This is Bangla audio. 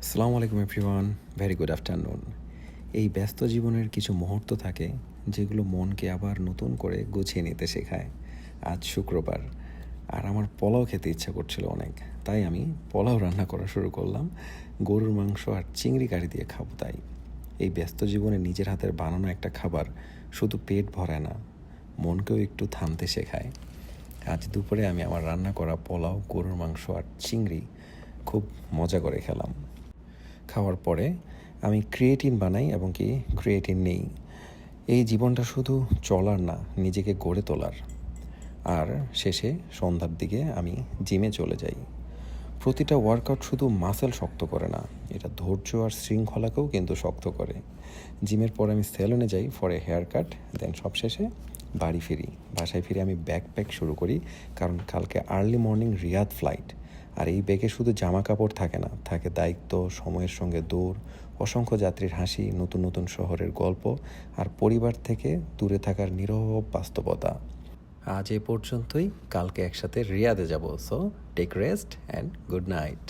আসসালামু আলাইকুম এভরিওয়ান, ভেরি গুড আফটারনুন। এই ব্যস্ত জীবনের কিছু মুহূর্ত থাকে যেগুলো মনকে আবার নতুন করে গুছিয়ে নিতে শেখায়। আজ শুক্রবার, আর আমার পোলাও খেতে ইচ্ছা করছিল অনেক, তাই আমি পোলাও রান্না করা শুরু করলাম। গরুর মাংস আর চিংড়ি কারি দিয়ে খাবো তাই। এই ব্যস্ত জীবনে নিজের হাতের বানানো একটা খাবার শুধু পেট ভরায় না, মনকেও একটু থামতে শেখায়। আজ দুপুরে আমি আমার রান্না করা পোলাও, গরুর মাংস আর চিংড়ি খুব মজা করে খেলাম। খাওয়ার পরে আমি ক্রিয়েটিন বানাই এবং কি ক্রিয়েটিন নেই। এই জীবনটা শুধু চলার না, নিজেকে গড়ে তোলার। আর শেষে সন্ধ্যার দিকে আমি জিমে চলে যাই। প্রতিটা ওয়ার্কআউট শুধু মাসেল শক্ত করে না, এটা ধৈর্য আর শৃঙ্খলাকেও কিন্তু শক্ত করে। জিমের পর আমি সেলুনে যাই ফর এ হেয়ার কাট, দেন সবশেষে বাড়ি ফিরি। বাসায় ফিরে আমি ব্যাকপ্যাক শুরু করি, কারণ কালকে আর্লি মর্নিং রিয়াদ ফ্লাইট। আর এই ব্যাগে শুধু জামা কাপড় থাকে না, থাকে দায়িত্ব, সময়ের সঙ্গে দৌড়, অসংখ্য যাত্রীর হাসি, নতুন নতুন শহরের গল্প, আর পরিবার থেকে দূরে থাকার নীরব বাস্তবতা। আজ এ পর্যন্তই, কালকে একসাথে রিয়াদে যাব। So take rest and good night.